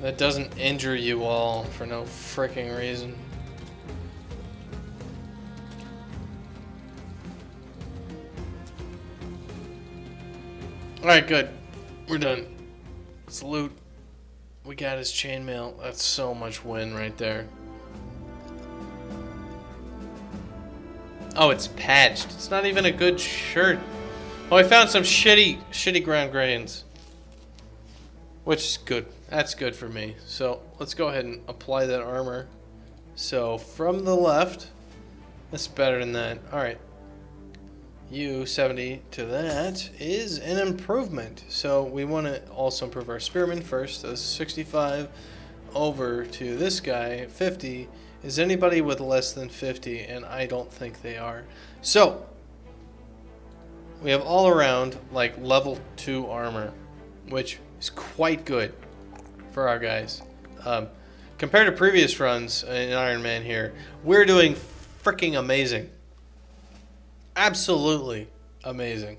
that doesn't injure you all for no freaking reason. Alright, good. We're done. Salute. We got his chainmail. That's so much win right there. Oh, it's patched. It's not even a good shirt. Oh, I found some shitty ground grains. Which is good. That's good for me. So, let's go ahead and apply that armor. So, from the left. That's better than that. Alright. You 70 to that is an improvement. So, we want to also improve our spearman first. So, 65 over to this guy, 50. Is anybody with less than 50? And I don't think they are. So, we have all around like level 2 armor, which is quite good for our guys. Compared to previous runs in Iron Man here, we're doing freaking amazing. Absolutely amazing.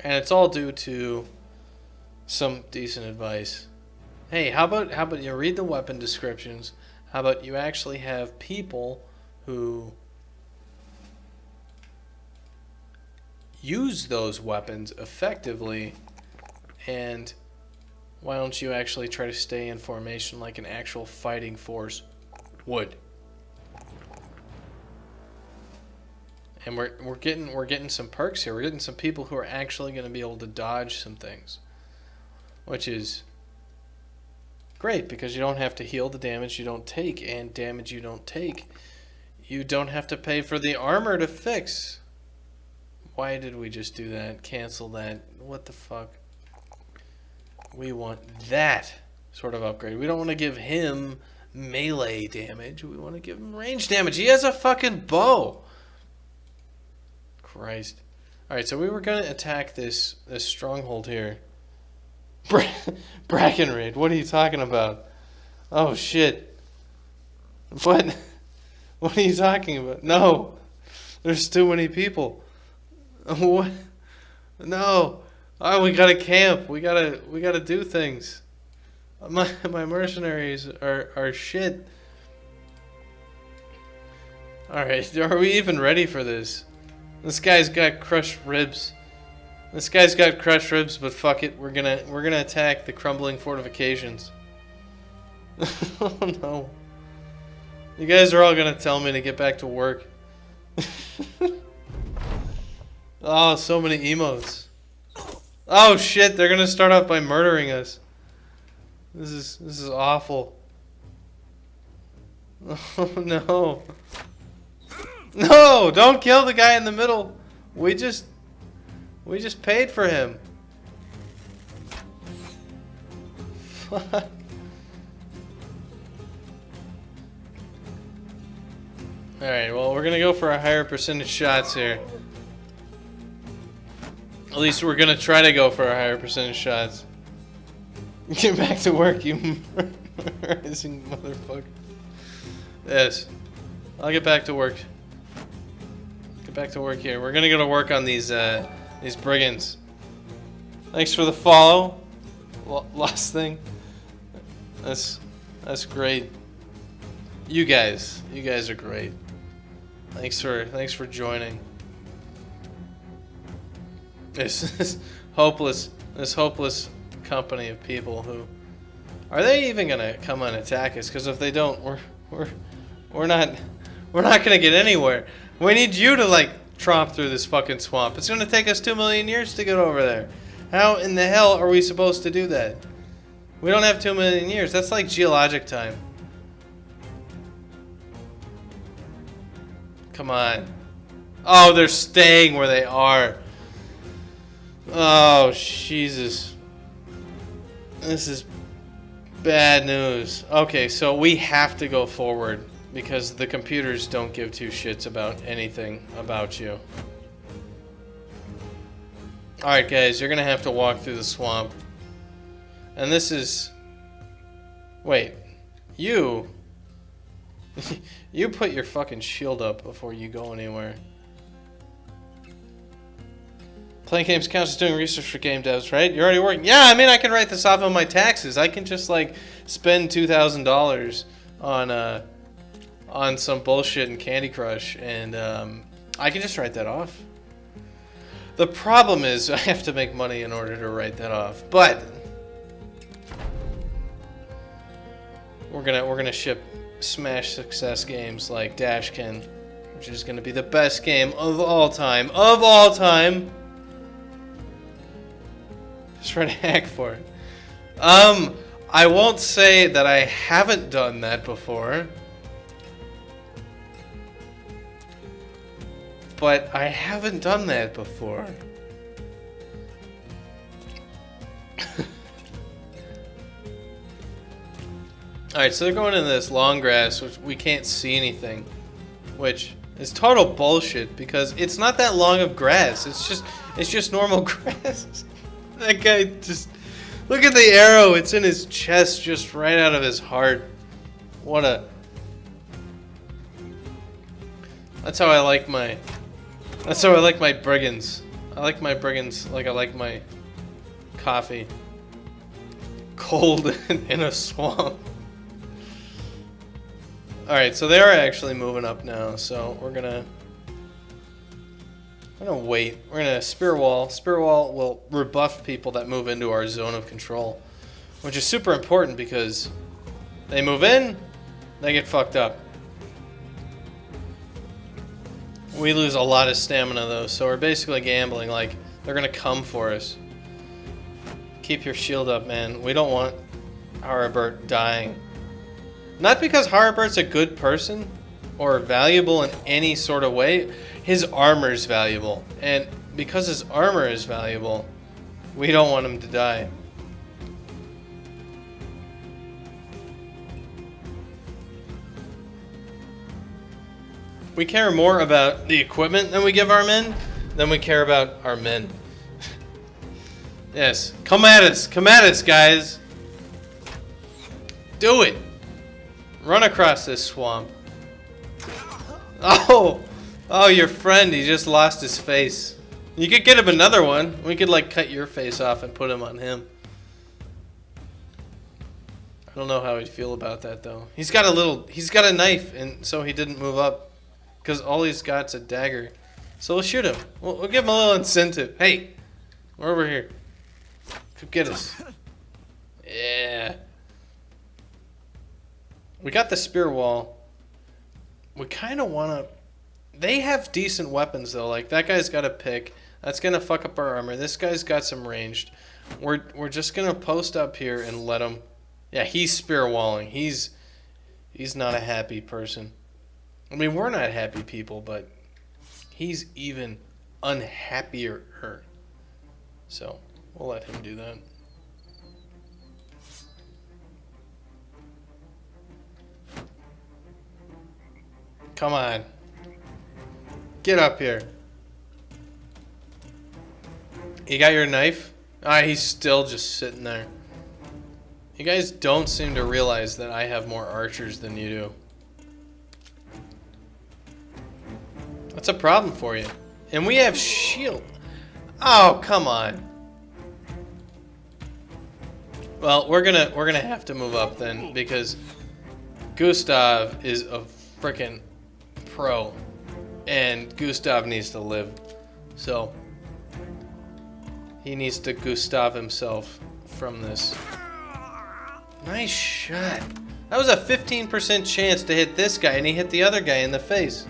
And it's all due to some decent advice. Hey, how about you read the weapon descriptions? How about you actually have people who use those weapons effectively, and why don't you actually try to stay in formation like an actual fighting force would? And we're getting some perks here. We're getting some people who are actually going to be able to dodge some things, which is great because you don't have to heal the damage you don't take, and damage you don't take, you don't have to pay for the armor to fix. Why did we just do that? Cancel that. What the fuck? We want that sort of upgrade. We don't want to give him melee damage. We want to give him range damage. He has a fucking bow. Christ. Alright, so we were going to attack this stronghold here. Brackenraid, what are you talking about? Oh shit. What? What are you talking about? No. There's too many people. What? No. Oh, we gotta camp. We gotta do things. My mercenaries are shit. Alright, are we even ready for this? This guy's got crushed ribs. This guy's got crushed ribs, but fuck it, we're gonna attack the crumbling fortifications. Oh no. You guys are all gonna tell me to get back to work. Oh, so many emotes. Oh shit, they're gonna start off by murdering us. This is awful. Oh no. No, don't kill the guy in the middle. We just paid for him. Fuck. Alright, well, we're gonna go for a higher percentage shots here. At least we're gonna try to go for a higher percentage shots. Get back to work, you murderizing motherfucker. Yes. I'll get back to work. Get back to work here. We're gonna go to work on these brigands. Thanks for the follow. Last thing. That's great. You guys are great. Thanks for joining. This hopeless company of people who are they even gonna come and attack us? Because if they don't, we're not gonna get anywhere. We need you to like tromp through this fucking swamp. It's gonna take us 2 million years to get over there. How in the hell are we supposed to do that? We don't have 2 million years. That's like geologic time. Come on. Oh, they're staying where they are. Oh, Jesus. This is bad news. Okay, so we have to go forward because the computers don't give two shits about anything about you. Alright, guys, you're gonna have to walk through the swamp. And this is... Wait. You... You put your fucking shield up before you go anywhere. Playing games counts as doing research for game devs, right? You're already working. Yeah, I mean, I can write this off on my taxes. I can just like spend $2,000 on some bullshit in Candy Crush, and I can just write that off. The problem is I have to make money in order to write that off. But we're gonna ship smash success games like Dashkin, which is gonna be the best game of all time. Of all time. Just try to hack for it. I won't say that I haven't done that before, but I haven't done that before. Alright, so they're going into this long grass, which we can't see anything, which is total bullshit because it's not that long of grass. It's just normal grass. That guy just... Look at the arrow. It's in his chest, just right out of his heart. What a... That's how I like my... That's how I like my brigands. I like my brigands like I like my coffee. Cold in a swamp. Alright, so they are actually moving up now, so we're gonna wait. We're gonna Spear Wall. Spear Wall will rebuff people that move into our zone of control, which is super important because they move in, they get fucked up. We lose a lot of stamina though, so we're basically gambling like they're gonna come for us. Keep your shield up, man. We don't want Haribert dying. Not because Haribert's a good person or valuable in any sort of way. His armor is valuable, and because his armor is valuable, we don't want him to die. We care more about the equipment than we give our men than we care about our men. Yes, come at us, guys. Do it. Run across this swamp. Oh, your friend, he just lost his face. You could get him another one. We could like cut your face off and put him on him. I don't know how he'd feel about that though. He's got a knife, and so he didn't move up because all he's got's a dagger. So we'll shoot him. We'll give him a little incentive. Hey, we're over here. Come get us. Yeah. We got the spear wall. We kind of want to... They have decent weapons, though. Like, that guy's got a pick. That's going to fuck up our armor. This guy's got some ranged. We're just going to post up here and let him... Yeah, he's spear walling. He's not a happy person. I mean, we're not happy people, but he's even unhappier. So, we'll let him do that. Come on. Get up here. You got your knife? Ah, he's still just sitting there. You guys don't seem to realize that I have more archers than you do. That's a problem for you. And we have shield. Oh, come on. Well, we're gonna have to move up then because Gustav is a frickin' pro, and Gustav needs to live. So he needs to Gustav himself from this. Nice shot. That was a 15% chance to hit this guy, and he hit the other guy in the face.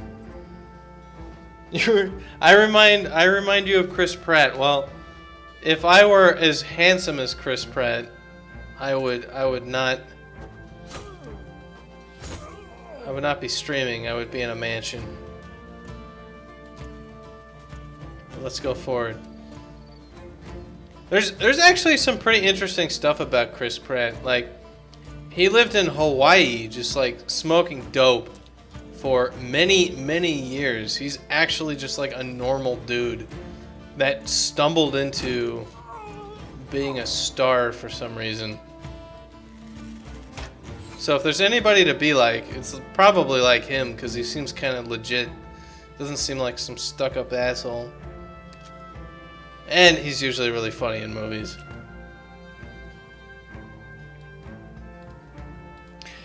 I remind you of Chris Pratt. Well, if I were as handsome as Chris Pratt, I would not be streaming. I would be in a mansion. Let's go forward. There's actually some pretty interesting stuff about Chris Pratt. Like, he lived in Hawaii just like smoking dope for many, many years. He's actually just like a normal dude that stumbled into being a star for some reason. So if there's anybody to be like, it's probably like him because he seems kind of legit. Doesn't seem like some stuck-up asshole. And he's usually really funny in movies.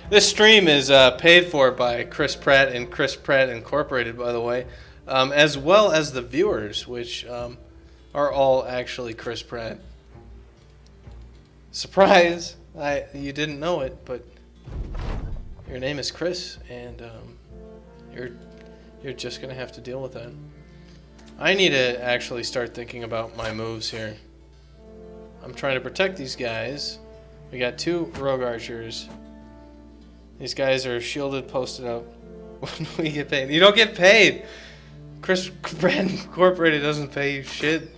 This stream is paid for by Chris Pratt and Chris Pratt Incorporated, by the way, as well as the viewers, which are all actually Chris Pratt. Surprise! You didn't know it, but your name is Chris, and you're just gonna have to deal with that. I need to actually start thinking about my moves here. I'm trying to protect these guys. We got 2 rogue archers. These guys are shielded, posted up. When do we get paid? You don't get paid! Chris Pratt Incorporated doesn't pay you shit.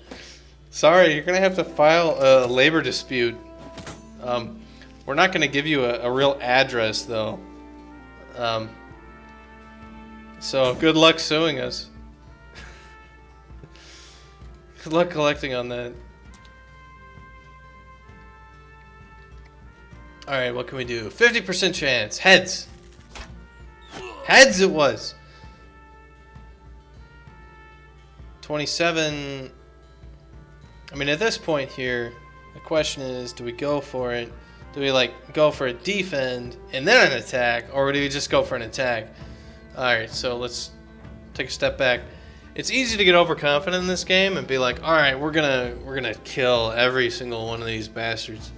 Sorry, you're gonna have to file a labor dispute. We're not gonna give you a real address, though. So good luck suing us. Good luck collecting on that. Alright, what can we do? 50% chance. Heads. Heads it was. 27. I mean, at this point here, the question is, do we go for it? Do we, like, go for a defend and then an attack? Or do we just go for an attack? Alright, so let's take a step back. It's easy to get overconfident in this game and be like, alright, we're gonna kill every single one of these bastards.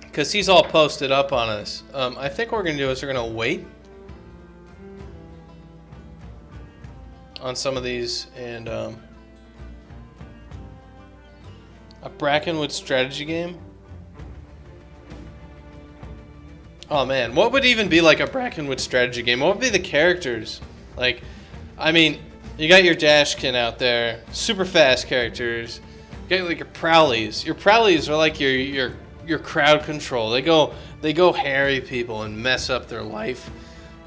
Because he's all posted up on us. I think what we're gonna do is we're gonna wait on some of these, and a Brackenwood strategy game. Oh man, what would even be like a Brackenwood strategy game? What would be the characters? Like, I mean, you got your Dashkin out there, super fast characters. You got like your Prowlies. Your Prowlies are like your crowd control. They go harry people and mess up their life.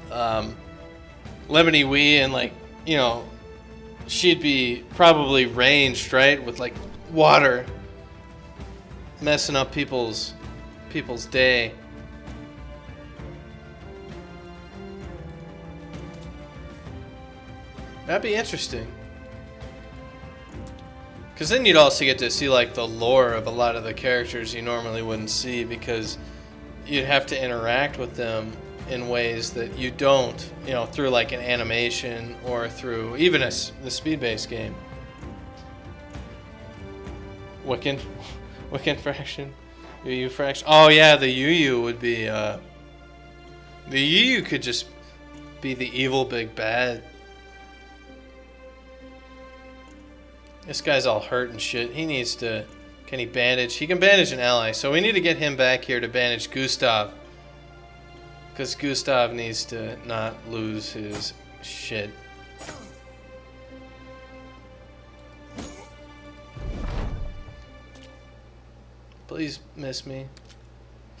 Lemony Wee, and like, you know, she'd be probably ranged, right, with like water, messing up people's day. That'd be interesting. Because then you'd also get to see like the lore of a lot of the characters you normally wouldn't see, because you'd have to interact with them in ways that you don't, you know, through like an animation or through even the speed-based game. Wiccan fraction, UU fraction. Oh yeah, the UU would be. The UU could just be the evil big bad. This guy's all hurt and shit. He needs to... Can he bandage? He can bandage an ally. So we need to get him back here to bandage Gustav. Because Gustav needs to not lose his shit. Please miss me.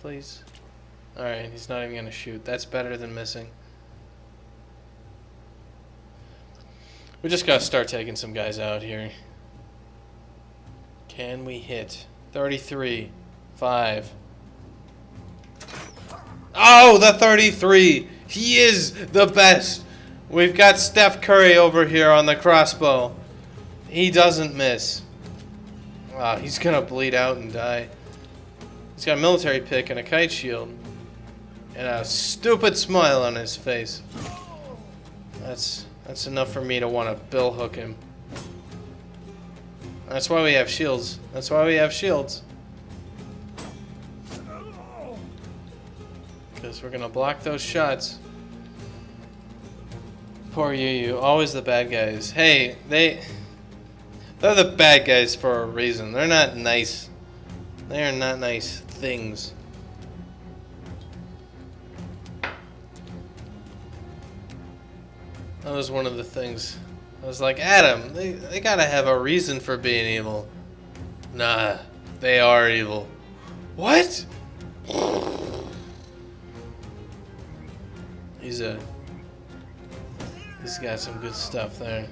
Please. Alright, he's not even going to shoot. That's better than missing. We just got to start taking some guys out here. Can we hit? 33. 5. Oh, the 33! He is the best! We've got Steph Curry over here on the crossbow. He doesn't miss. Wow, he's gonna bleed out and die. He's got a military pick and a kite shield. And a stupid smile on his face. That's enough for me to want to bill hook him. That's why we have shields. That's why we have shields. Because we're gonna block those shots. Poor Yu. Always the bad guys. Hey, they're the bad guys for a reason. They're not nice. They are not nice things. That was one of the things. I was like, Adam, they gotta have a reason for being evil. Nah, they are evil. What? He's got some good stuff there.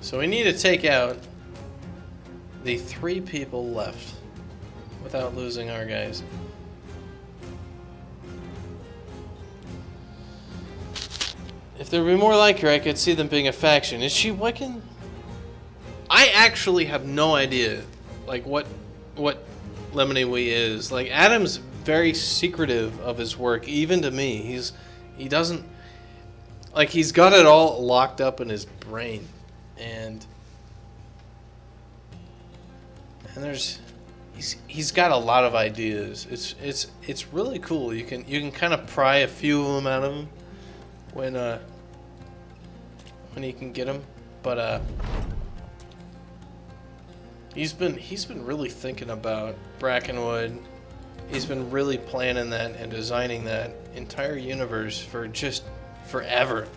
So we need to take out the 3 people left without losing our guys. If there were more like her, I could see them being a faction. Is she Wiccan? I actually have no idea, like, what Lemony Wee is. Like, Adam's very secretive of his work, even to me. He doesn't, like, he's got it all locked up in his brain, and he's got a lot of ideas. It's really cool. You can kind of pry a few of them out of him when you can get them, but he's been really thinking about Brackenwood. He's been really planning that and designing that entire universe for just forever.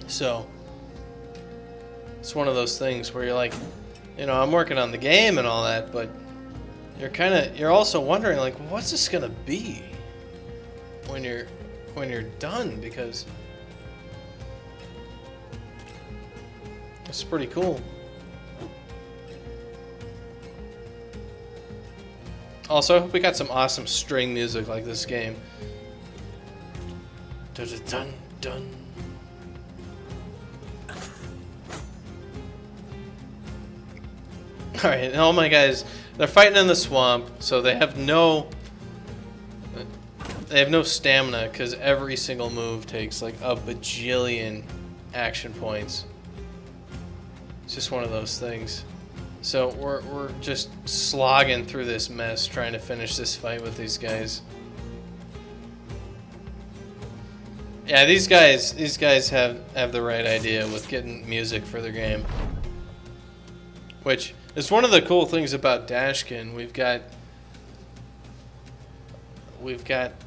So it's one of those things where you're like, you know, I'm working on the game and all that, but you're also wondering, like, what's this gonna be when you're done, because it's pretty cool. Also, I hope we got some awesome string music like this game. Dun dun dun. Alright, and all my guys, they're fighting in the swamp, so they have no stamina, because every single move takes like a bajillion action points. It's just one of those things. So we're just slogging through this mess, trying to finish this fight with these guys. Yeah, these guys have the right idea with getting music for their game, which is one of the cool things about Dashkin. We've got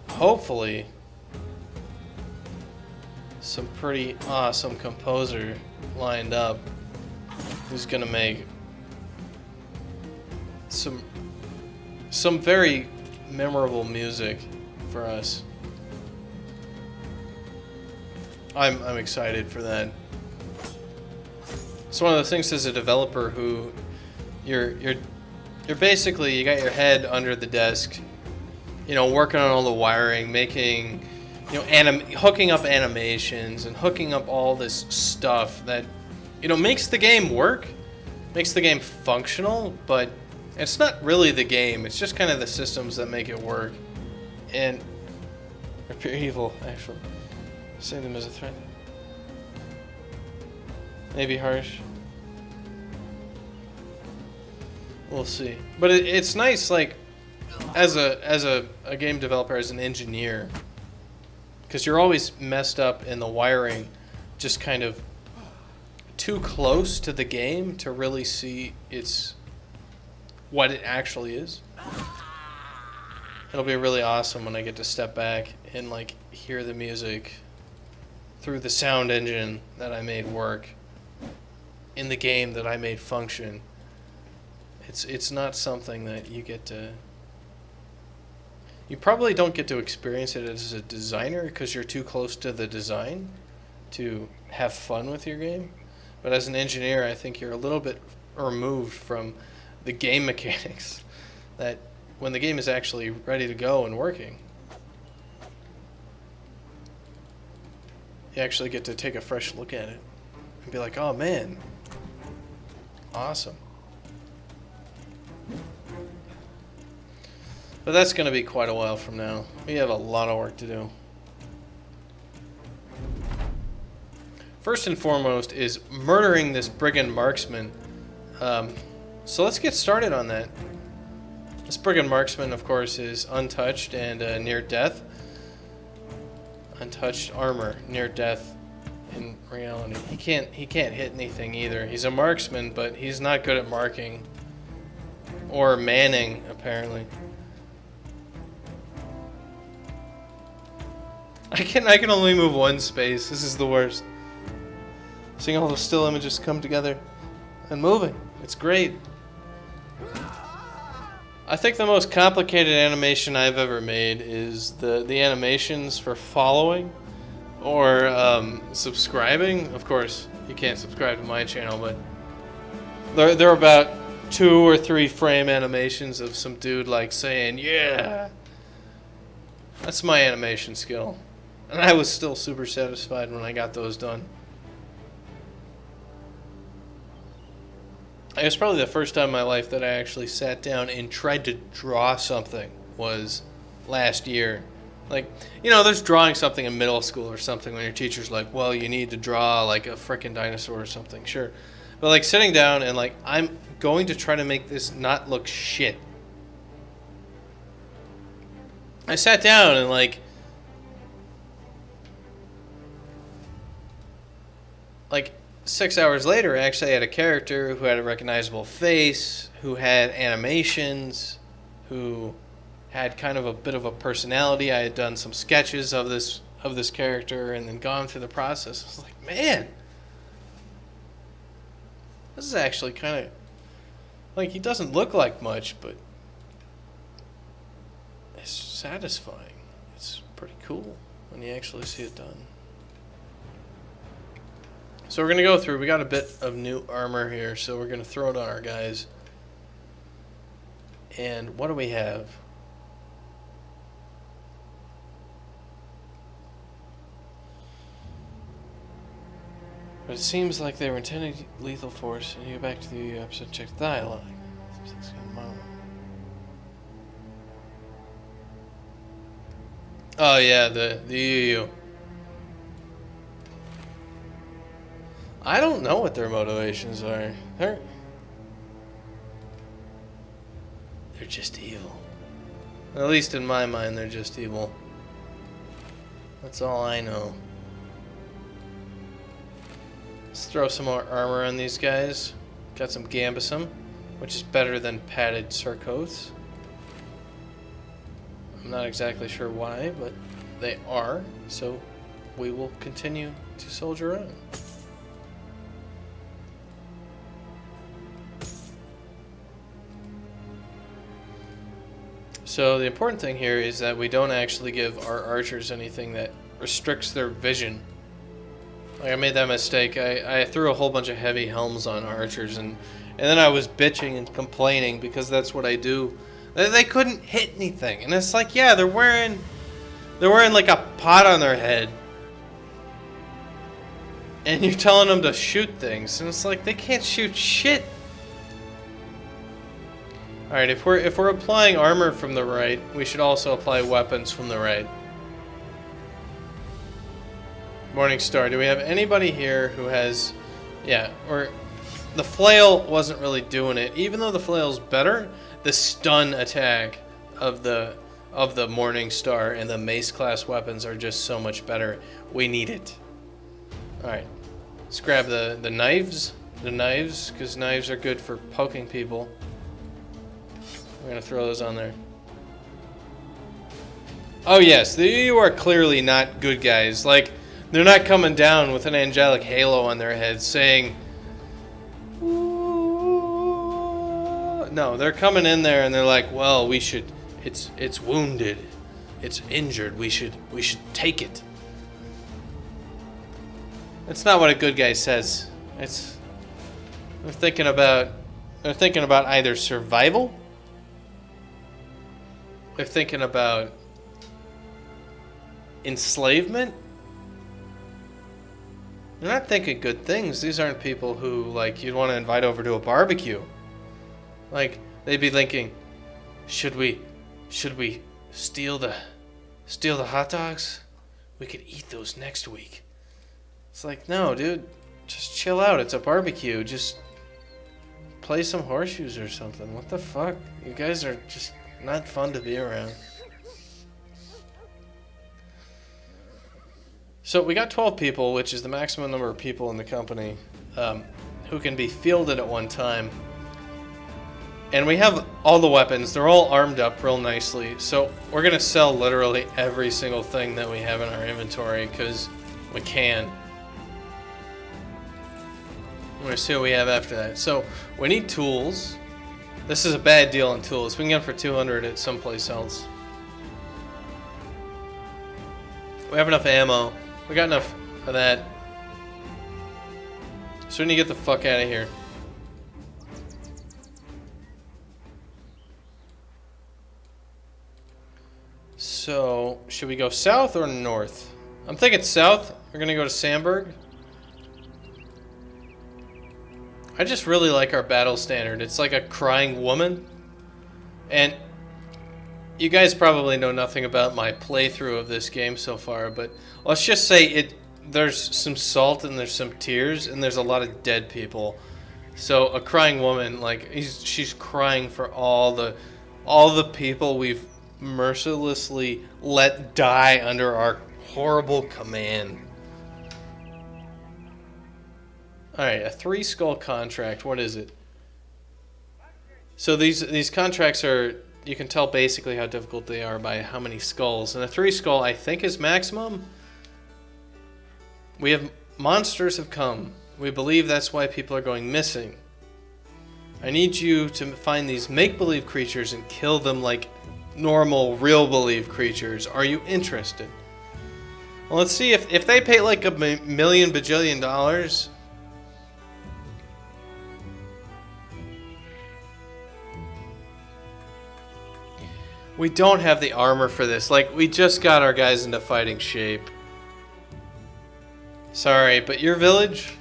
hopefully some pretty awesome composer lined up who's gonna make some very memorable music for us. I'm excited for that. It's one of the things as a developer who you're basically, you got your head under the desk, you know, working on all the wiring, making, you know, hooking up animations and hooking up all this stuff that, you know, makes the game work, makes the game functional, but it's not really the game. It's just kind of the systems that make it work. And they're pure evil, actually. Seeing them as a threat. Maybe harsh. We'll see. But it's nice, like, as a game developer, as an engineer, because you're always messed up in the wiring, just kind of too close to the game to really see what it actually is. It'll be really awesome when I get to step back and, like, hear the music through the sound engine that I made work in the game that I made function. It's not something that you get to... You probably don't get to experience it as a designer because you're too close to the design to have fun with your game. But as an engineer, I think you're a little bit removed from the game mechanics that when the game is actually ready to go and working, you actually get to take a fresh look at it and be like, oh man, awesome. But that's going to be quite a while from now. We have a lot of work to do. First and foremost is murdering this brigand marksman. So let's get started on that. This brigand marksman, of course, is untouched and near death. Untouched armor, near death in reality. He can't hit anything either. He's a marksman, but he's not good at marking or manning, apparently. I can only move one space. This is the worst. Seeing all those still images come together and moving. It's great. I think the most complicated animation I've ever made is the animations for following or subscribing. Of course, you can't subscribe to my channel, but they're about 2 or 3 frame animations of some dude like saying, yeah. That's my animation skill. And I was still super satisfied when I got those done. It was probably the first time in my life that I actually sat down and tried to draw something was last year. Like, you know, there's drawing something in middle school or something when your teacher's like, well, you need to draw like a freaking dinosaur or something. Sure. But like sitting down and like, I'm going to try to make this not look shit. I sat down and like 6 hours later, I actually had a character who had a recognizable face, who had animations, who had kind of a bit of a personality. I had done some sketches of this character and then gone through the process. I was like, man, this is actually kind of like, he doesn't look like much, but it's satisfying. It's pretty cool when you actually see it done. So we're going to go through. We got a bit of new armor here, so we're going to throw it on our guys. And what do we have? But it seems like they were intending lethal force, and you go back to the episode, check the dialogue. Oh yeah, the UU. I don't know what their motivations are. They're just evil. At least in my mind, they're just evil. That's all I know. Let's throw some more armor on these guys. Got some Gambusum, which is better than padded Sarcoths. I'm not exactly sure why, but they are. So we will continue to soldier on. So the important thing here is that we don't actually give our archers anything that restricts their vision. Like, I made that mistake. I threw a whole bunch of heavy helms on archers, and then I was bitching and complaining because that's what I do. They couldn't hit anything, and it's like, yeah, they're wearing like a pot on their head, and you're telling them to shoot things, and it's like they can't shoot shit. All right, if we're applying armor from the right, we should also apply weapons from the right. Morningstar, do we have anybody here who has, yeah, or the flail wasn't really doing it. Even though the flail's better, the stun attack of the Morningstar and the mace class weapons are just so much better. We need it. All right, let's grab the knives, because knives are good for poking people. We're gonna throw those on there. Oh yes, you are clearly not good guys. Like, they're not coming down with an angelic halo on their heads saying, ooh. No, they're coming in there and they're like, well, we should, it's wounded, it's injured, we should take it. That's not what a good guy says. They're thinking about either survival. They're thinking about enslavement. They're not thinking good things. These aren't people who, like, you'd want to invite over to a barbecue. Like, they'd be thinking, should we steal the hot dogs? We could eat those next week. It's like, no, dude, just chill out. It's a barbecue. Just play some horseshoes or something. What the fuck? You guys are just not fun to be around. So we got 12 people, which is the maximum number of people in the company who can be fielded at one time. And we have all the weapons. They're all armed up real nicely. So we're going to sell literally every single thing that we have in our inventory because we can. I'm going to see what we have after that. So we need tools. This is a bad deal on tools. We can get them for 200 at someplace else. We have enough ammo. We got enough of that. So we need to get the fuck out of here. So, should we go south or north? I'm thinking south. We're gonna go to Sandburg. I just really like our battle standard. It's like a crying woman. And you guys probably know nothing about my playthrough of this game so far, but let's just say there's some salt and there's some tears and there's a lot of dead people. So a crying woman, like she's crying for all the people we've mercilessly let die under our horrible command. Alright, a 3 skull contract. What is it? So these contracts are, you can tell basically how difficult they are by how many skulls. And a 3 skull, I think, is maximum. We have monsters have come. We believe that's why people are going missing. I need you to find these make-believe creatures and kill them like normal, real-believe creatures. Are you interested? Well, let's see if they pay like a million bajillion dollars. We don't have the armor for this. Like, we just got our guys into fighting shape. Sorry, but your village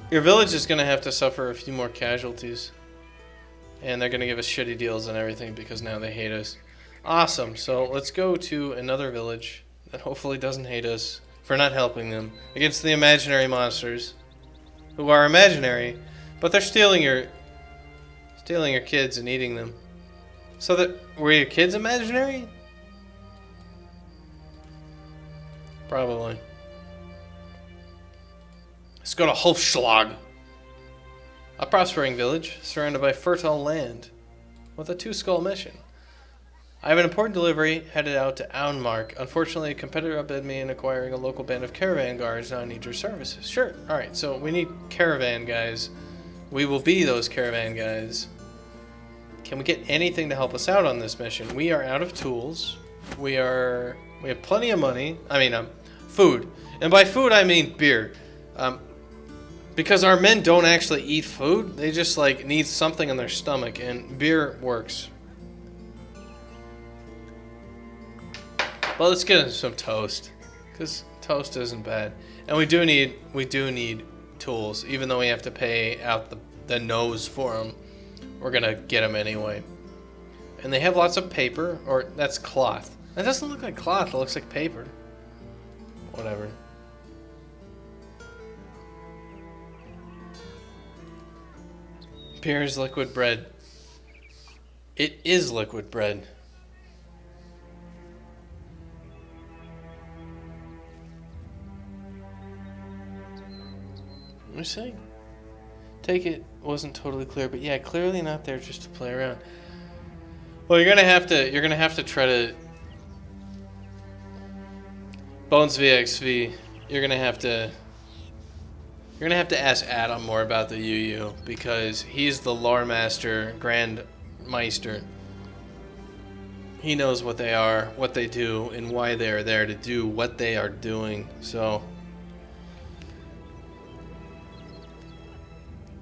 is going to have to suffer a few more casualties. And they're going to give us shitty deals and everything because now they hate us. Awesome. So let's go to another village that hopefully doesn't hate us for not helping them against the imaginary monsters, who are imaginary, but they're stealing your kids and eating them. So were your kids imaginary? Probably. Let's go to Hofschlag. A prospering village surrounded by fertile land with a 2-skull mission. I have an important delivery headed out to Aunmark. Unfortunately, a competitor outbid me in acquiring a local band of caravan guards. Now I need your services. Sure. Alright, so we need caravan guys. We will be those caravan guys. Can we get anything to help us out on this mission? We are out of tools. We have plenty of money. I mean, food. And by food, I mean beer. Because our men don't actually eat food. They just, like, need something in their stomach. And beer works. Well, let's get into some toast. Because toast isn't bad. And we do need tools. Even though we have to pay out the nose for them. We're gonna get them anyway. And they have lots of paper, or that's cloth. That doesn't look like cloth, it looks like paper. Whatever. Beer is liquid bread. It is liquid bread. What are you saying? Take it wasn't totally clear, but yeah, clearly not there just to play around. Well, you're gonna have to try to Bones VXV. You're gonna have to ask Adam more about the UU because he's the lore master, Grand Meister. He knows what they are, what they do, and why they are there to do what they are doing. So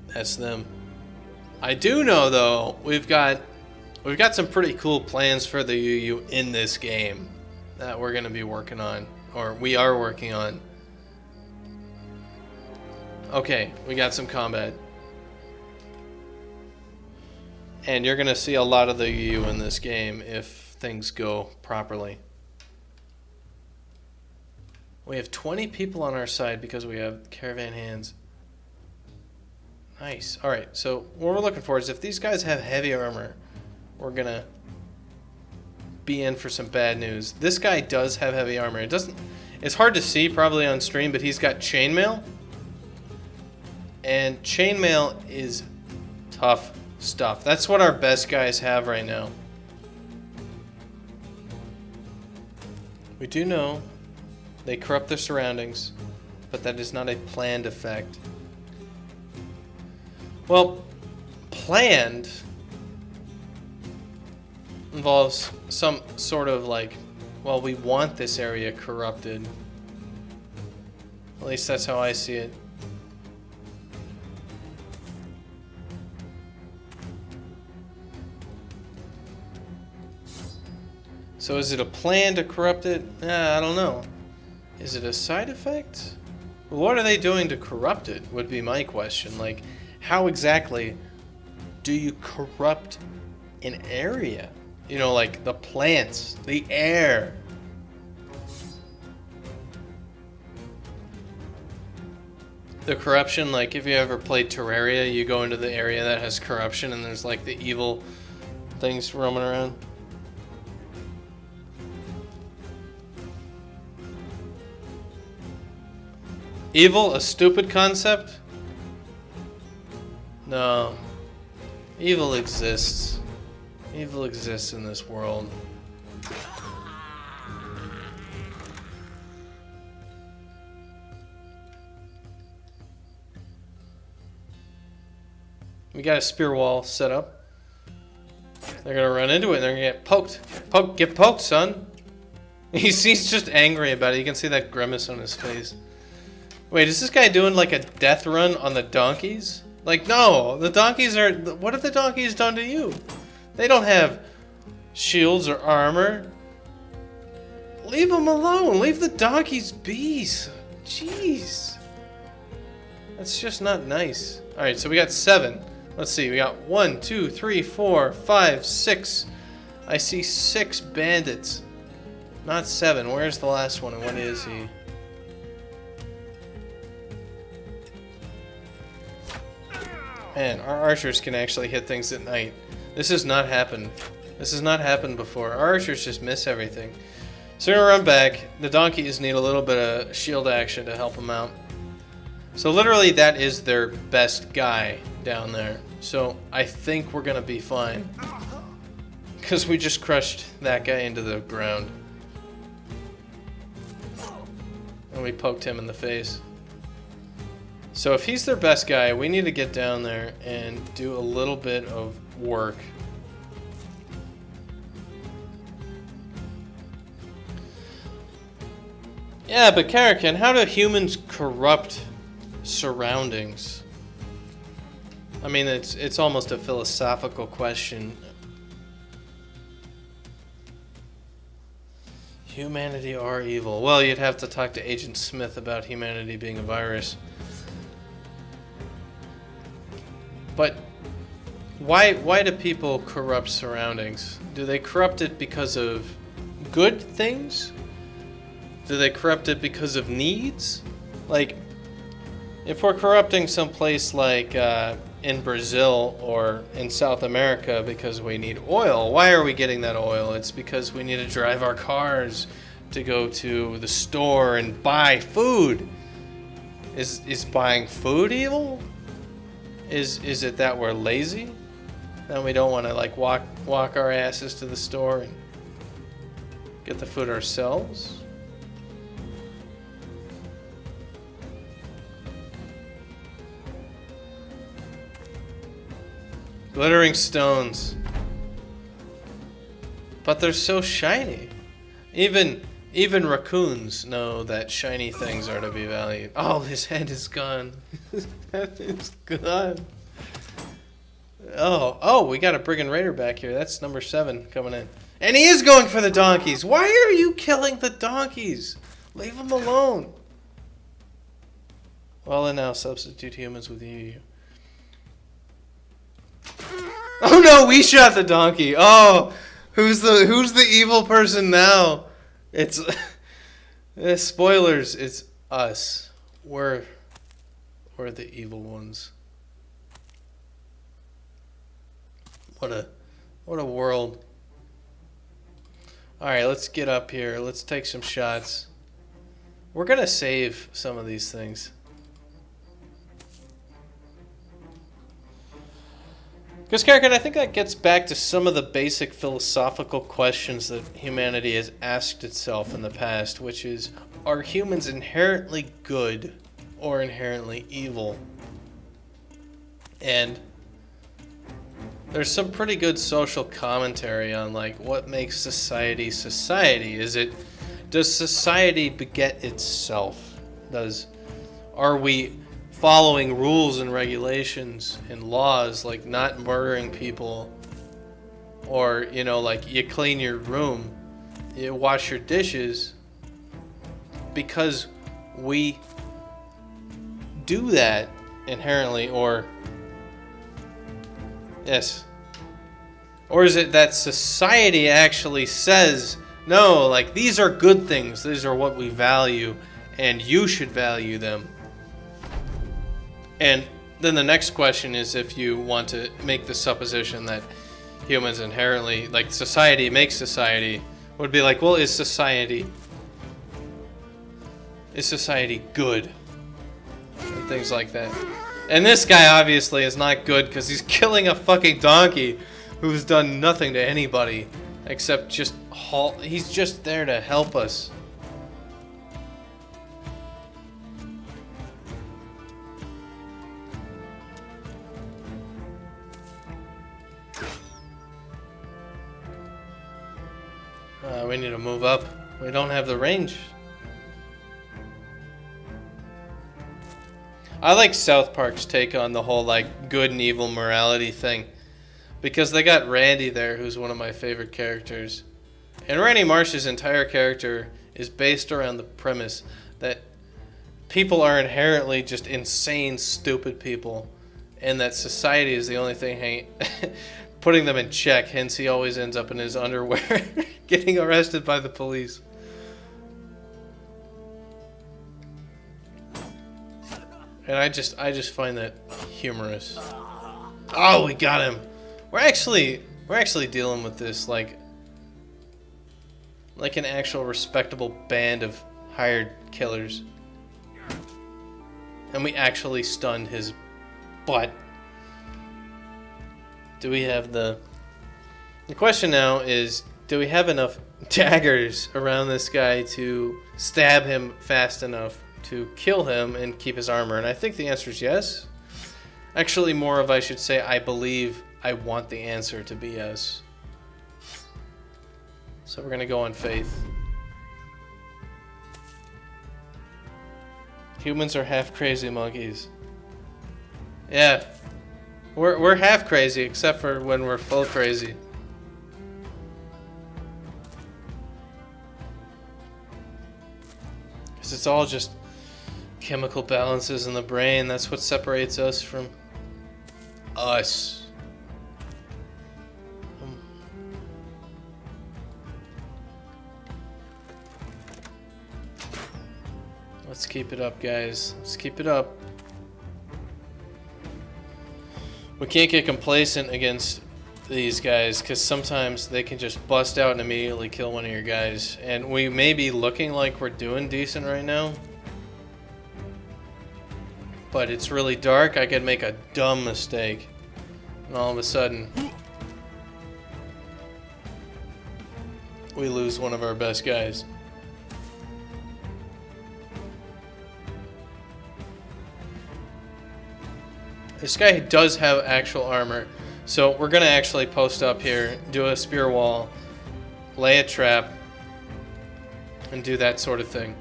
that's them. I do know though, we've got some pretty cool plans for the UU in this game that we're gonna be working on, or we are working on. Okay, we got some combat. And you're gonna see a lot of the UU in this game if things go properly. We have 20 people on our side because we have caravan hands. Nice. Alright, so what we're looking for is if these guys have heavy armor, we're gonna be in for some bad news. This guy does have heavy armor. It's hard to see probably on stream, but he's got chainmail. And chainmail is tough stuff. That's what our best guys have right now. We do know they corrupt their surroundings, but that is not a planned effect. Well, planned involves some sort of like, well, we want this area corrupted. At least that's how I see it. So So is it a plan to corrupt it? I don't know. Is it a side effect? What are they doing to corrupt it would be my question. Like, how exactly do you corrupt an area? You know, like the plants, the air. The corruption, like if you ever played Terraria, you go into the area that has corruption and there's like the evil things roaming around. Evil, a stupid concept? No. Evil exists. Evil exists in this world. We got a spear wall set up. They're gonna run into it and they're gonna get poked. Get poked, son. He's just angry about it. You can see that grimace on his face. Wait, is this guy doing like a death run on the donkeys? Like, no, the donkeys are... What have the donkeys done to you? They don't have shields or armor. Leave them alone. Leave the donkeys be. Jeez. That's just not nice. Alright, so we got 7. Let's see, we got 1, 2, 3, 4, 5, 6. I see 6 bandits. Not 7. Where's the last one and what is he? Man, our archers can actually hit things at night. This has not happened. This has not happened before. Our archers just miss everything. So we're gonna run back. The donkeys need a little bit of shield action to help them out. So literally that is their best guy down there. So I think we're gonna be fine. Because we just crushed that guy into the ground. And we poked him in the face. So if he's their best guy, we need to get down there and do a little bit of work. Yeah, but Karakin, how do humans corrupt surroundings? I mean, it's almost a philosophical question. Humanity or evil? Well, you'd have to talk to Agent Smith about humanity being a virus. But why do people corrupt surroundings? Do they corrupt it because of good things? Do they corrupt it because of needs? Like, if we're corrupting someplace like in Brazil or in South America because we need oil, why are we getting that oil? It's because we need to drive our cars to go to the store and buy food. Is buying food evil? Is it that we're lazy? That we don't want to like walk our asses to the store and get the food ourselves? Glittering stones. But they're so shiny. Even raccoons know that shiny things are to be valued. Oh, his head is gone. His head is gone. Oh, we got a brigand raider back here. That's number 7 coming in. And he is going for the donkeys. Why are you killing the donkeys? Leave them alone. Well, and now substitute humans with you. Oh no, we shot the donkey. Oh, who's the evil person now? It's spoilers. It's us. We're the evil ones. What a world. All right, let's get up here. Let's take some shots. We're gonna save some of these things. Because, Karakin, I think that gets back to some of the basic philosophical questions that humanity has asked itself in the past, which is, are humans inherently good or inherently evil? And there's some pretty good social commentary on, like, what makes society society. Does society beget itself? Are we following rules and regulations and laws, like not murdering people, or, you know, like you clean your room you wash your dishes because we do that inherently, or yes, or is it that society actually says no, like these are good things, these are what we value and you should value them? And then the next question is, if you want to make the supposition that humans inherently, like society makes society, would be like, well, is society good? And things like that. And this guy obviously is not good because he's killing a fucking donkey who's done nothing to anybody except just he's just there to help us. We need to move up. We don't have the range. I like South Park's take on the whole like good and evil morality thing, because they got Randy there, who's one of my favorite characters. And Randy Marsh's entire character is based around the premise that people are inherently just insane, stupid people, and that society is the only thing putting them in check. Hence, he always ends up in his underwear getting arrested by the police. And I just find that humorous. Oh, we got him. We're actually dealing with this like an actual respectable band of hired killers. And we actually stunned his butt. Do we have the question now is, do we have enough daggers around this guy to stab him fast enough to kill him and keep his armor? And I think the answer is yes. Actually, more of I should say I believe, I want the answer to be yes. So we're going to go on faith. Humans are half crazy monkeys. Yeah. We're half crazy, except for when we're full crazy. Because it's all just chemical balances in the brain. That's what separates us from us. Let's keep it up, guys. Let's keep it up. We can't get complacent against these guys, because sometimes they can just bust out and immediately kill one of your guys. And we may be looking like we're doing decent right now, but it's really dark. I could make a dumb mistake, and all of a sudden we lose one of our best guys. This guy does have actual armor, so we're gonna actually post up here, do a spear wall, lay a trap, and do that sort of thing.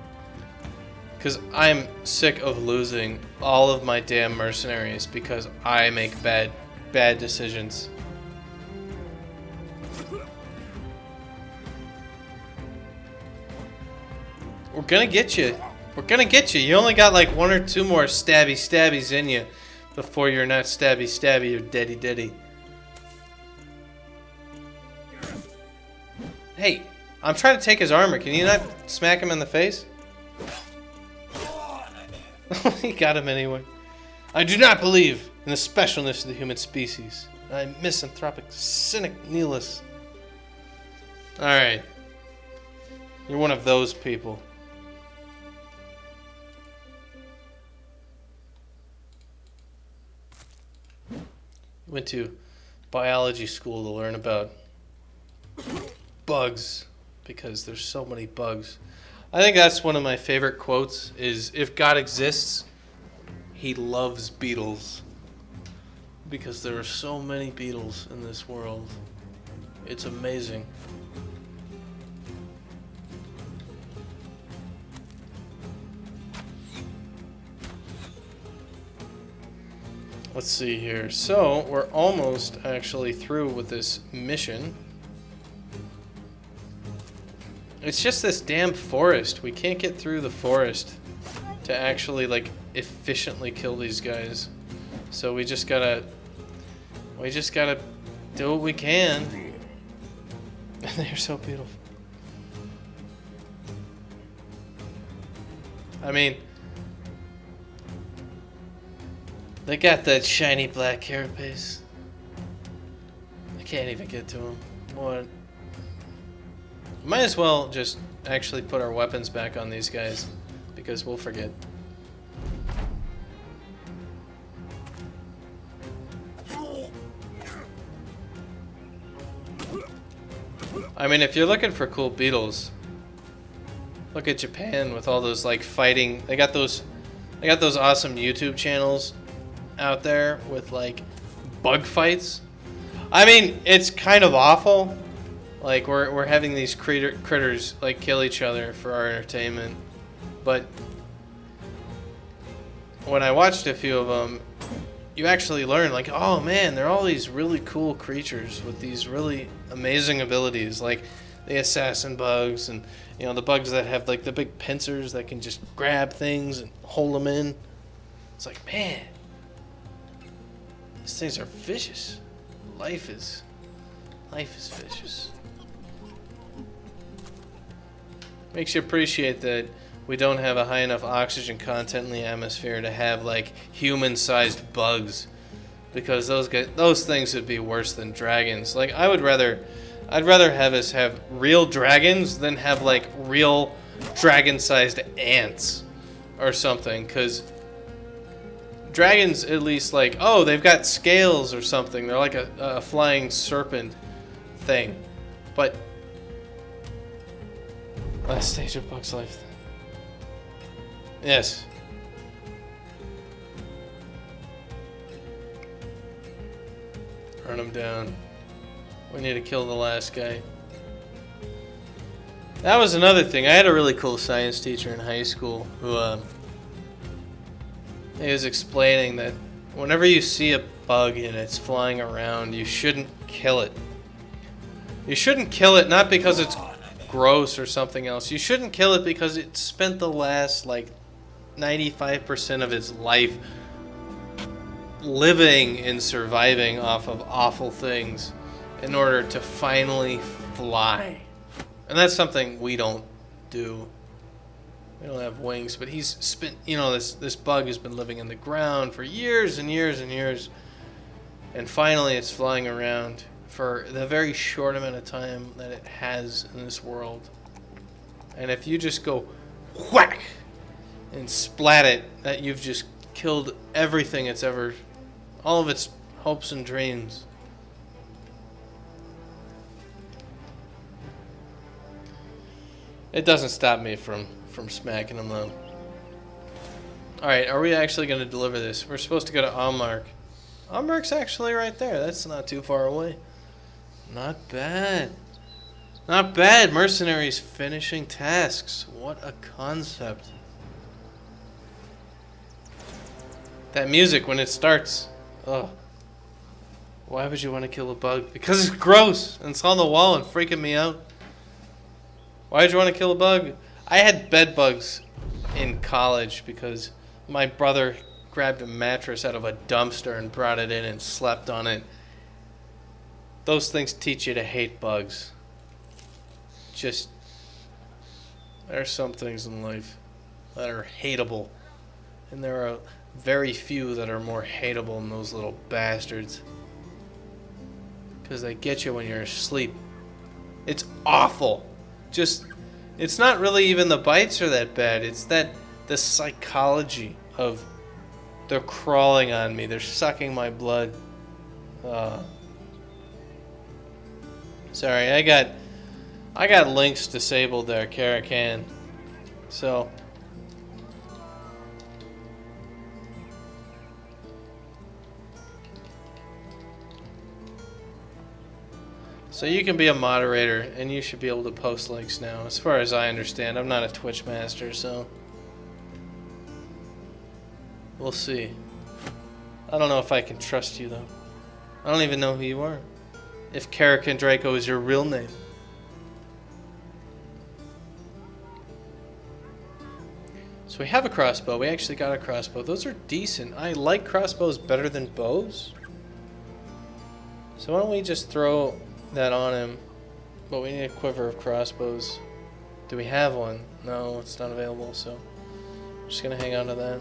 Because I'm sick of losing all of my damn mercenaries because I make bad decisions. We're gonna get you. We're gonna get you. You only got like one or two more stabbies in you before you're not stabby, you're deady. Hey, I'm trying to take his armor. Can you not smack him in the face? He got him anyway. I do not believe in the specialness of the human species. I'm misanthropic, cynic, nihilist. Alright. You're one of those people. Went to biology school to learn about bugs, because there's so many bugs. I think that's one of my favorite quotes is, if God exists, he loves beetles. Because there are so many beetles in this world. It's amazing. Let's see here. So, we're almost actually through with this mission. It's just this damn forest. We can't get through the forest to actually, like, efficiently kill these guys. So we just gotta do what we can. They're so beautiful. I mean, they got that shiny black carapace. I can't even get to them. What? Might as well just actually put our weapons back on these guys, because we'll forget. I mean, if you're looking for cool beetles, look at Japan with all those like fighting. They got those awesome YouTube channels out there with like bug fights. I mean, it's kind of awful. Like we're having these critters like kill each other for our entertainment, but when I watched a few of them, you actually learn like, oh man, they're all these really cool creatures with these really amazing abilities, like the assassin bugs, and you know, the bugs that have like the big pincers that can just grab things and hold them in. It's like, man, these things are vicious. Life is vicious. Makes you appreciate that we don't have a high enough oxygen content in the atmosphere to have like human-sized bugs, because those things would be worse than dragons. Like I'd rather have us have real dragons than have like real dragon-sized ants or something, because dragons at least like, oh, they've got scales or something. They're like a flying serpent thing, but last stage of Bug's life. Yes. Run him down. We need to kill the last guy. That was another thing. I had a really cool science teacher in high school who he was explaining that whenever you see a bug and it's flying around, you shouldn't kill it. You shouldn't kill it not because it's gross or something else. You shouldn't kill it because it spent the last like 95% of its life living and surviving off of awful things in order to finally fly. And that's something we don't do. We don't have wings, but he's spent, you know, this bug has been living in the ground for years and years and years, and finally it's flying around for the very short amount of time that it has in this world. And if you just go whack and splat it, that you've just killed everything it's ever, all of its hopes and dreams. It doesn't stop me from smacking them though. Alright, are we actually going to deliver this? We're supposed to go to Almark. Almark's actually right there. That's not too far away. Not bad. Not bad. Mercenaries finishing tasks. What a concept. That music when it starts. Ugh. Why would you want to kill a bug? Because it's gross and it's on the wall and freaking me out. Why would you want to kill a bug? I had bed bugs in college because my brother grabbed a mattress out of a dumpster and brought it in and slept on it. Those things teach you to hate bugs. Just, there are some things in life that are hateable, and there are very few that are more hateable than those little bastards. Because they get you when you're asleep. It's awful. Just, it's not really even the bites are that bad. It's that the psychology of they're crawling on me. They're sucking my blood. Sorry, I got links disabled there, Caracan. So you can be a moderator, and you should be able to post links now, as far as I understand. I'm not a Twitch master, so we'll see. I don't know if I can trust you, though. I don't even know who you are. If Caracan Draco is your real name. So we have a crossbow. We actually got a crossbow. Those are decent. I like crossbows better than bows. So why don't we just throw that on him? But we need a quiver of crossbows. Do we have one? No, it's not available, so I'm just gonna hang on to that.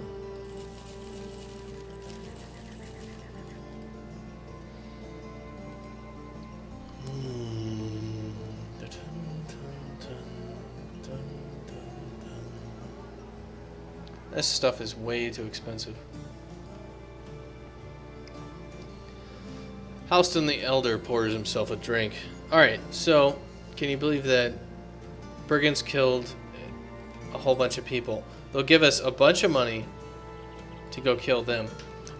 This stuff is way too expensive. Halston the Elder pours himself a drink. Alright, so can you believe that brigands killed a whole bunch of people? They'll give us a bunch of money to go kill them.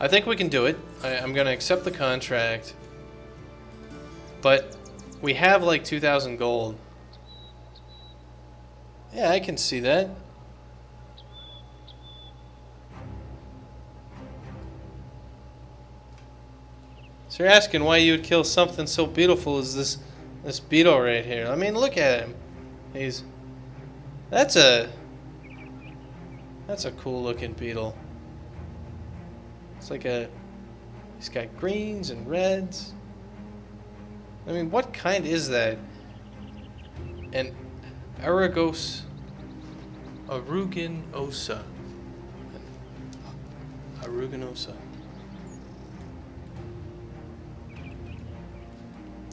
I think we can do it. I'm going to accept the contract. But we have like 2,000 gold. Yeah, I can see that. So you're asking why you would kill something so beautiful as this beetle right here. I mean, look at him. That's a cool looking beetle. It's like he's got greens and reds. I mean, what kind is that? An Aruginosa. Aruginosa.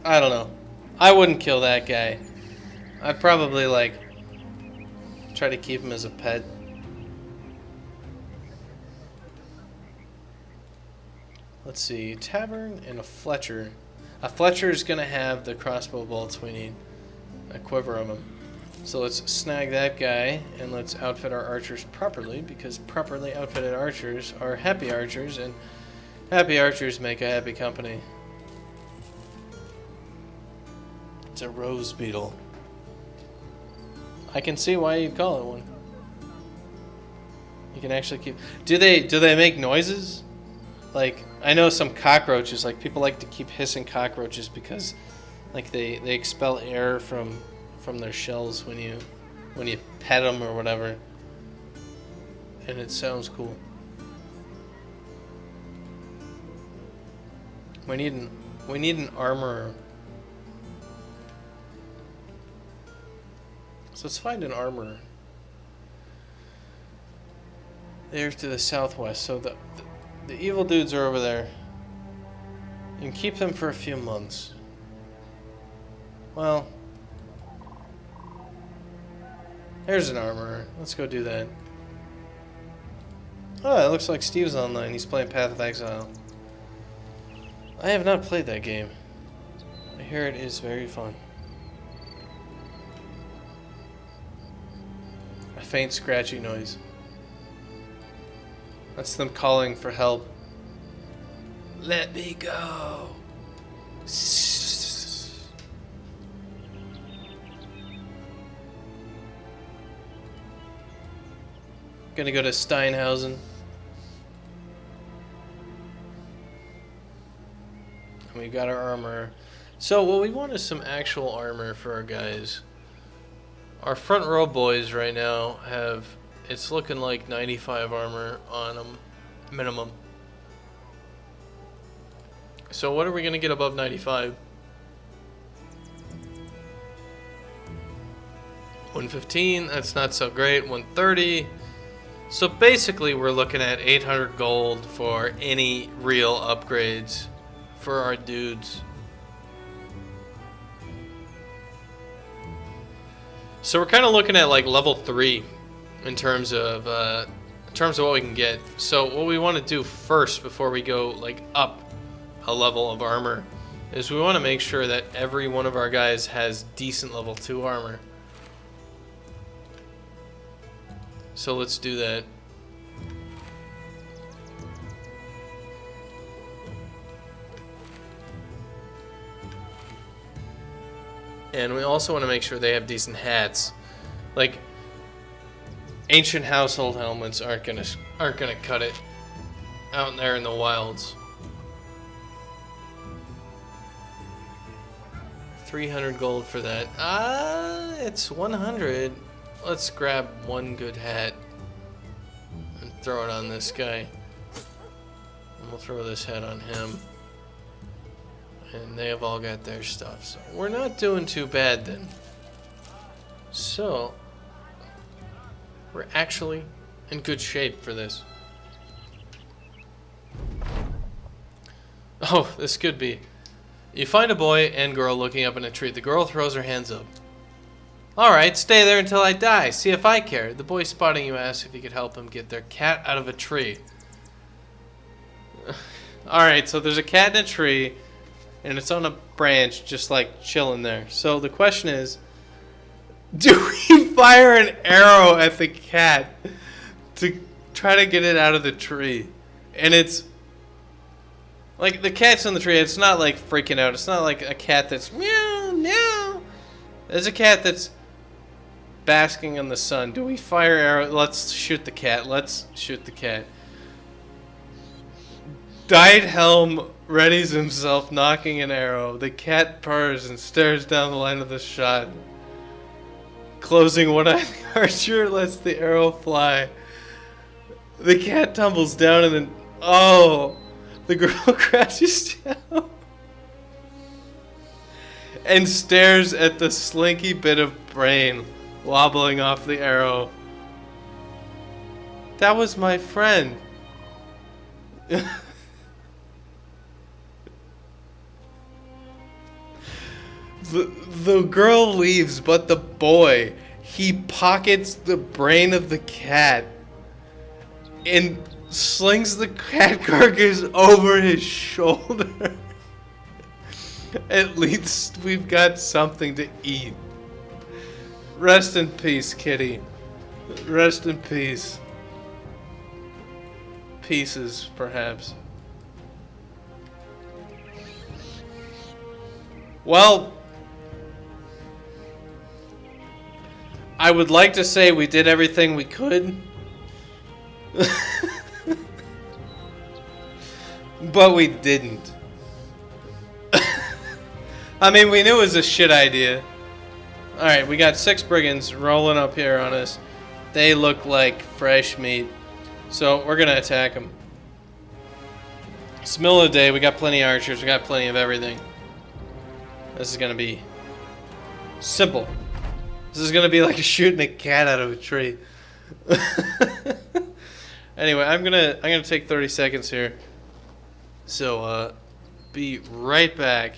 I don't know. I wouldn't kill that guy. I'd probably like try to keep him as a pet. Let's see, tavern and a Fletcher. A Fletcher is gonna have the crossbow bolts we need. A quiver of them. So let's snag that guy and let's outfit our archers properly, because properly outfitted archers are happy archers, and happy archers make a happy company. It's a rose beetle. I can see why you'd call it one. You can actually keep. Do they make noises? Like, I know some cockroaches. Like, people like to keep hissing cockroaches because, like, they expel air from their shells when you pet them or whatever, and it sounds cool. We need an armorer. So let's find an armorer. There's to the southwest. So the evil dudes are over there. You can keep them for a few months. Well, there's an armorer. Let's go do that. Oh, it looks like Steve's online. He's playing Path of Exile. I have not played that game. I hear it is very fun. A faint scratchy noise. That's them calling for help. Let me go. Gonna go to Steinhausen. And we got our armor. So what we want is some actual armor for our guys. Our front row boys right now have, it's looking like 95 armor on them, minimum. So what are we gonna get above 95? 115, that's not so great. 130. So basically we're looking at 800 gold for any real upgrades for our dudes. So we're kind of looking at like level 3 in terms of what we can get. So what we want to do first before we go like up a level of armor is we want to make sure that every one of our guys has decent level 2 armor. So let's do that. And we also want to make sure they have decent hats. Like, ancient household helmets aren't gonna cut it out there in the wilds. 300 gold for that. It's 100. Let's grab one good hat. throw it on this guy. And we'll throw this head on him. And they have all got their stuff. So we're not doing too bad then. So we're actually in good shape for this. Oh, this could be. You find a boy and girl looking up in a tree. The girl throws her hands up. Alright, stay there until I die. See if I care. The boy spotting you asks if you could help him get their cat out of a tree. Alright, so there's a cat in a tree, and it's on a branch just like chilling there. So the question is, do we fire an arrow at the cat to try to get it out of the tree? And it's like the cat's in the tree. It's not like freaking out. It's not like a cat that's meow meow. There's a cat that's basking in the sun. Do we fire arrow? Let's shoot the cat. Let's shoot the cat. Dyed Helm readies himself, knocking an arrow. The cat purrs and stares down the line of the shot. Closing one eye, the archer lets the arrow fly. The cat tumbles down and then, oh, the girl crouches down and stares at the slinky bit of brain wobbling off the arrow. That was my friend. The girl leaves, but the boy, he pockets the brain of the cat and slings the cat carcass over his shoulder. At least we've got something to eat. Rest in peace, kitty. Rest in peace. Pieces, perhaps. Well, I would like to say we did everything we could. But we didn't. I mean, we knew it was a shit idea. Alright, we got 6 brigands rolling up here on us. They look like fresh meat. So, we're gonna attack them. It's the middle of the day, we got plenty of archers, we got plenty of everything. This is gonna be simple. This is gonna be like shooting a cat out of a tree. Anyway, I'm gonna take 30 seconds here. So be right back.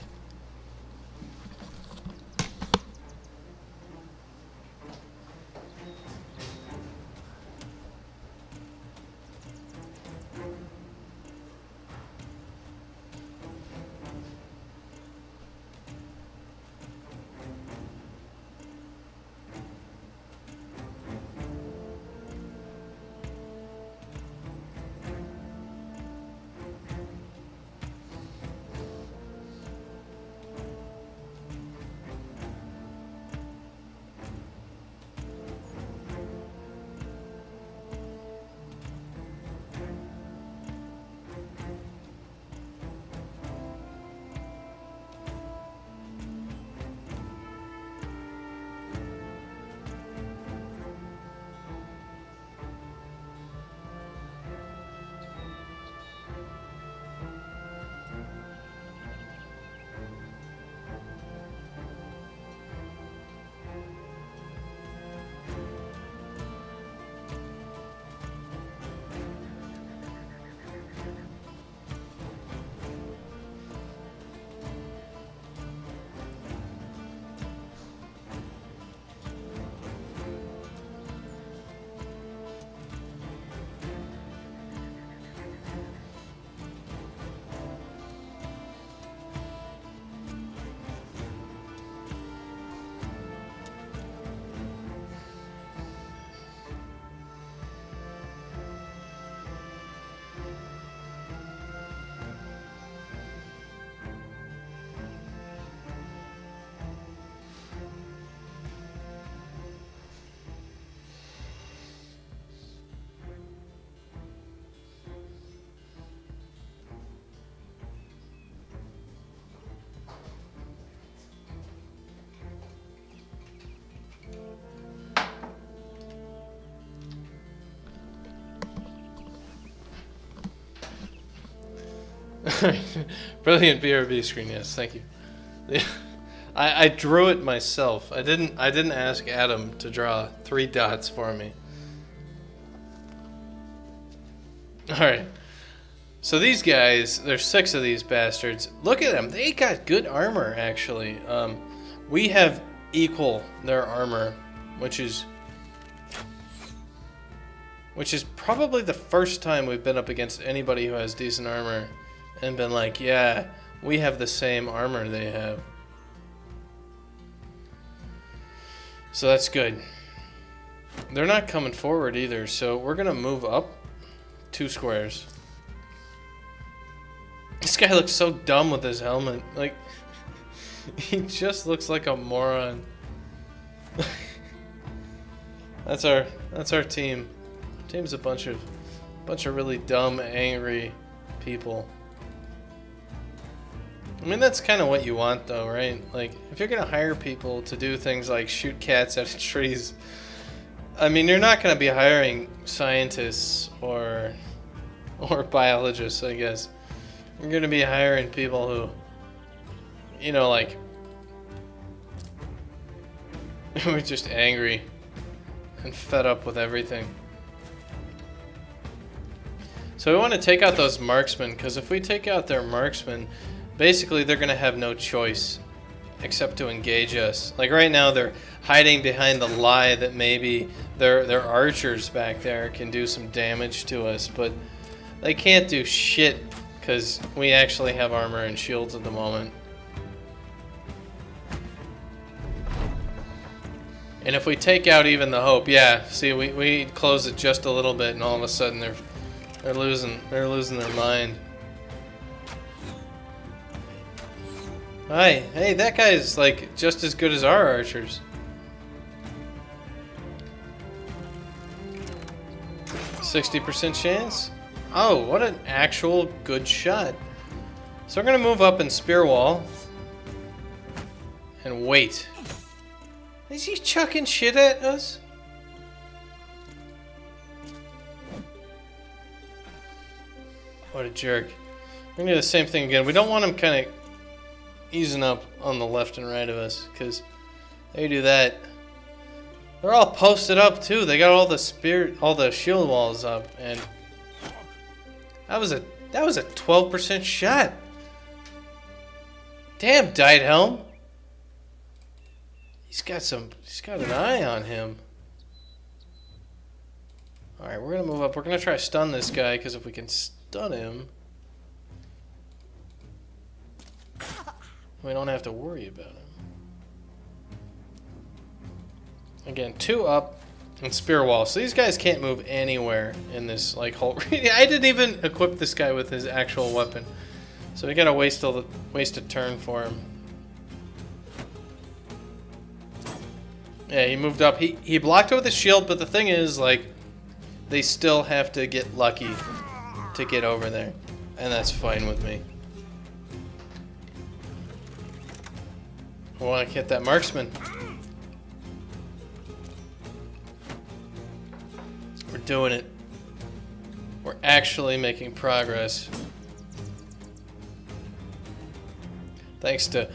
Brilliant BRB screen, yes, thank you. Yeah. I drew it myself. I didn't ask Adam to draw 3 dots for me. Alright. So these guys, there's 6 of these bastards. Look at them. They got good armor, actually. We have equal their armor, which is probably the first time we've been up against anybody who has decent armor and been like, yeah, we have the same armor they have. So that's good. They're not coming forward either, so we're gonna move up 2 squares. This guy looks so dumb with his helmet. Like, he just looks like a moron. That's our team. Team's a bunch of really dumb, angry people. I mean, that's kind of what you want, though, right? Like, if you're gonna hire people to do things like shoot cats out of trees, I mean, you're not gonna be hiring scientists or biologists, I guess. You're gonna be hiring people who, you know, like, who are just angry and fed up with everything. So we want to take out those marksmen, because if we take out their marksmen, basically they're going to have no choice except to engage us. Like right now they're hiding behind the lie that maybe their archers back there can do some damage to us, but they can't do shit because we actually have armor and shields at the moment. And if we take out even the hope, yeah, see, we close it just a little bit and all of a sudden they're losing their mind. Hey, that guy's like just as good as our archers. 60% chance? Oh, what an actual good shot. So we're gonna move up and spear wall and wait. Is he chucking shit at us? What a jerk. We're gonna do the same thing again. We don't want him kind of easing up on the left and right of us, because they do that. They're all posted up too. They got all the shield walls up, and that was a 12% shot. Damn, Died Helm. He's got an eye on him. All right, we're gonna move up. We're gonna try to stun this guy, because if we can stun him, we don't have to worry about him. Again, 2 up and spear wall. So these guys can't move anywhere in this like whole. I didn't even equip this guy with his actual weapon, so we gotta waste a turn for him. Yeah, he moved up. He blocked it with his shield, but the thing is, like, they still have to get lucky to get over there, and that's fine with me. I want to hit that marksman. We're doing it. We're actually making progress. Thanks to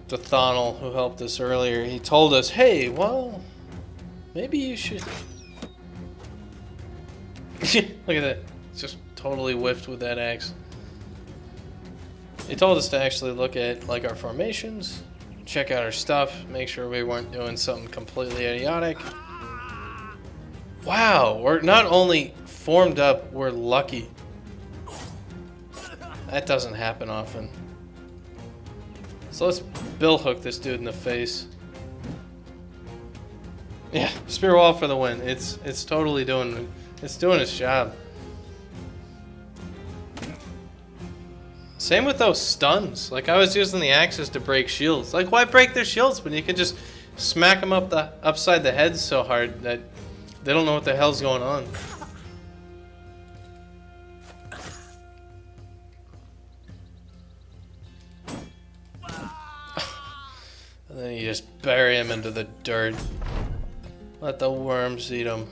Thonel, who helped us earlier. He told us, hey, well, maybe you should... Look at that. It's just totally whiffed with that axe. He told us to actually look at like our formations, check out our stuff, make sure we weren't doing something completely idiotic. Wow, we're not only formed up, we're lucky. That doesn't happen often. So let's bill hook this dude in the face. Yeah, spear wall for the win. It's totally doing its job. Same with those stuns. Like, I was using the axes to break shields. Like, why break their shields when you can just smack them upside the head so hard that they don't know what the hell's going on? And then you just bury him into the dirt. Let the worms eat him.